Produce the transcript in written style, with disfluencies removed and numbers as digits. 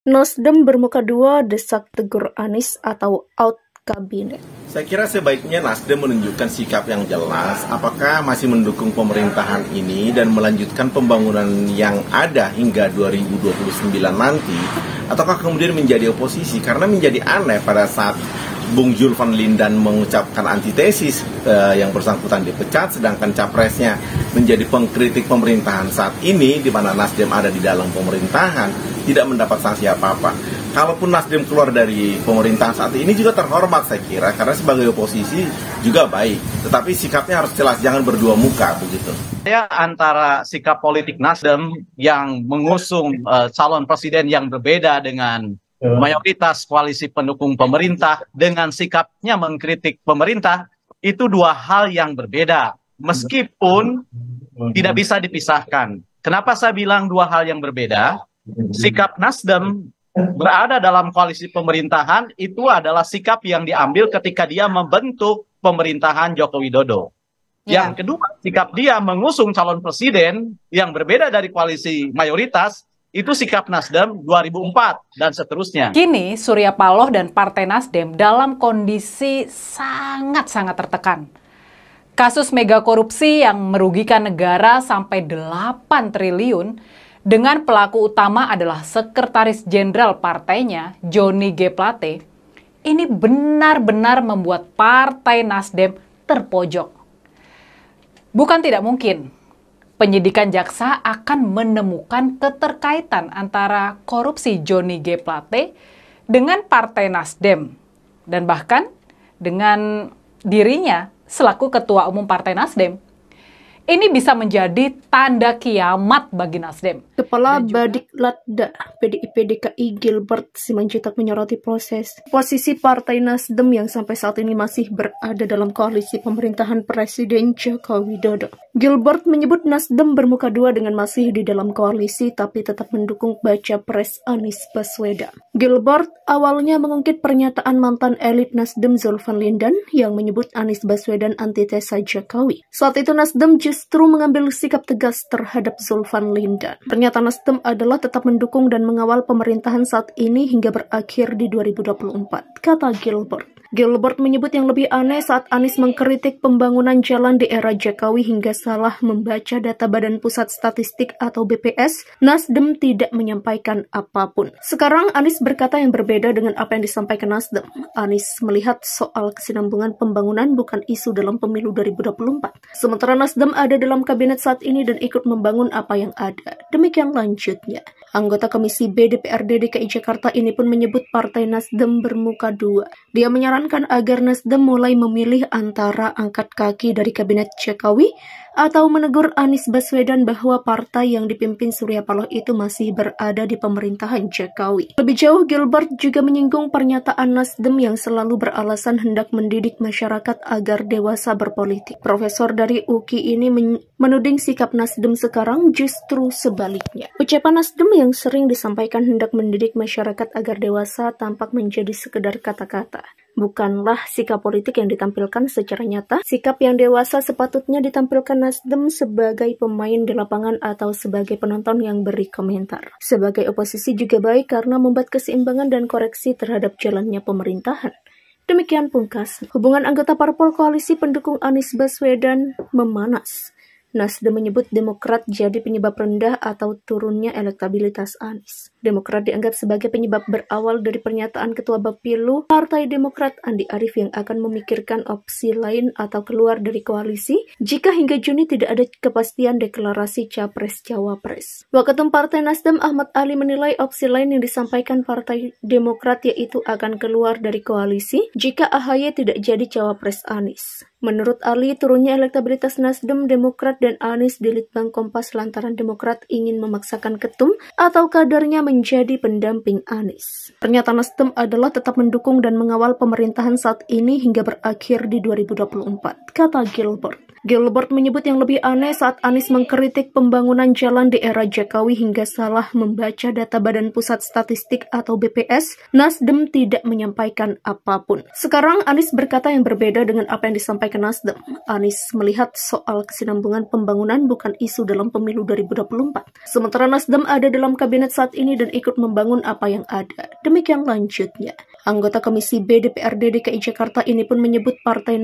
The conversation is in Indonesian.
Nasdem bermuka dua, desak tegur Anies atau out kabinet. Saya kira sebaiknya Nasdem menunjukkan sikap yang jelas, apakah masih mendukung pemerintahan ini dan melanjutkan pembangunan yang ada hingga 2029 nanti, ataukah kemudian menjadi oposisi, karena menjadi aneh pada saat Bung Zulfan Lindan mengucapkan antitesis yang bersangkutan dipecat, sedangkan capresnya menjadi pengkritik pemerintahan saat ini, di mana Nasdem ada di dalam pemerintahan, tidak mendapat sanksi apa-apa. Kalaupun Nasdem keluar dari pemerintahan saat ini juga terhormat saya kira, karena sebagai oposisi juga baik. Tetapi sikapnya harus jelas, jangan berdua muka begitu. Saya antara sikap politik Nasdem yang mengusung calon presiden yang berbeda dengan mayoritas koalisi pendukung pemerintah dengan sikapnya mengkritik pemerintah, itu dua hal yang berbeda. Meskipun tidak bisa dipisahkan. Kenapa saya bilang dua hal yang berbeda? Sikap Nasdem berada dalam koalisi pemerintahan itu adalah sikap yang diambil ketika dia membentuk pemerintahan Joko Widodo. Yang kedua, sikap dia mengusung calon presiden yang berbeda dari koalisi mayoritas, itu sikap Nasdem 2004 dan seterusnya. Kini Surya Paloh dan Partai Nasdem dalam kondisi sangat-sangat tertekan. Kasus mega korupsi yang merugikan negara sampai 8 triliun dengan pelaku utama adalah Sekretaris Jenderal partainya, Johnny G. Plate, ini benar-benar membuat Partai Nasdem terpojok. Bukan tidak mungkin penyidikan jaksa akan menemukan keterkaitan antara korupsi Johnny G. Plate dengan Partai Nasdem dan bahkan dengan dirinya selaku Ketua Umum Partai Nasdem. Ini bisa menjadi tanda kiamat bagi Nasdem. Kepala Badik Latda PDIP DKI Gilbert Simanjuntak menyoroti posisi Partai Nasdem yang sampai saat ini masih berada dalam koalisi pemerintahan Presiden Joko Widodo. Gilbert menyebut Nasdem bermuka dua dengan masih di dalam koalisi tapi tetap mendukung baca pres Anies Baswedan. Gilbert awalnya mengungkit pernyataan mantan elit Nasdem Zulfan Lindan yang menyebut Anies Baswedan antitesa Jokowi. Saat itu Nasdem justru mengambil sikap tegas terhadap Zulfan Lindan. Pernyataan Nasdem adalah tetap mendukung dan mengawal pemerintahan saat ini hingga berakhir di 2024, kata Gilbert. Gilbert menyebut yang lebih aneh saat Anies mengkritik pembangunan jalan di era Jokowi hingga salah membaca data Badan Pusat Statistik atau BPS, Nasdem tidak menyampaikan apapun. Sekarang Anies berkata yang berbeda dengan apa yang disampaikan Nasdem. Anies melihat soal kesinambungan pembangunan bukan isu dalam pemilu 2024. Sementara Nasdem ada dalam kabinet saat ini dan ikut membangun apa yang ada. Demikian lanjutnya. Anggota Komisi B DPRD DKI Jakarta ini pun menyebut Partai Nasdem bermuka dua. Dia menyarankan agar Nasdem mulai memilih antara angkat kaki dari kabinet Jokowi atau menegur Anies Baswedan bahwa partai yang dipimpin Surya Paloh itu masih berada di pemerintahan Jokowi. Lebih jauh, Gilbert juga menyinggung pernyataan Nasdem yang selalu beralasan hendak mendidik masyarakat agar dewasa berpolitik. Profesor dari UKI ini menuding sikap Nasdem sekarang justru sebaliknya. Ucapan Nasdem yang sering disampaikan hendak mendidik masyarakat agar dewasa tampak menjadi sekedar kata-kata. Bukanlah sikap politik yang ditampilkan secara nyata. Sikap yang dewasa sepatutnya ditampilkan Nasdem sebagai pemain di lapangan atau sebagai penonton yang beri komentar. Sebagai oposisi juga baik karena membuat keseimbangan dan koreksi terhadap jalannya pemerintahan. Demikian pungkas. Hubungan anggota parpol koalisi pendukung Anies Baswedan memanas. Nasdem menyebut Demokrat jadi penyebab rendah atau turunnya elektabilitas Anies. Demokrat dianggap sebagai penyebab berawal dari pernyataan Ketua Bapilu Partai Demokrat Andi Arief yang akan memikirkan opsi lain atau keluar dari koalisi jika hingga Juni tidak ada kepastian deklarasi Capres-Cawapres. Waketum Partai Nasdem Ahmad Ali menilai opsi lain yang disampaikan Partai Demokrat yaitu akan keluar dari koalisi jika AHY tidak jadi Cawapres Anies. Menurut Ali, turunnya elektabilitas Nasdem, Demokrat, dan Anies di Litbang Kompas lantaran Demokrat ingin memaksakan ketum atau kadernya menjadi pendamping Anies. Pernyataan Nasdem adalah tetap mendukung dan mengawal pemerintahan saat ini hingga berakhir di 2024, kata Gilbert. Gilbert menyebut yang lebih aneh saat Anies mengkritik pembangunan jalan di era Jokowi hingga salah membaca data Badan Pusat Statistik atau BPS, Nasdem tidak menyampaikan apapun. Sekarang Anies berkata yang berbeda dengan apa yang disampaikan Nasdem. Anies melihat soal kesinambungan pembangunan bukan isu dalam pemilu 2024. Sementara Nasdem ada dalam kabinet saat ini dan ikut membangun apa yang ada. Demikian lanjutnya. Anggota Komisi B DPRD DKI Jakarta ini pun menyebut Partai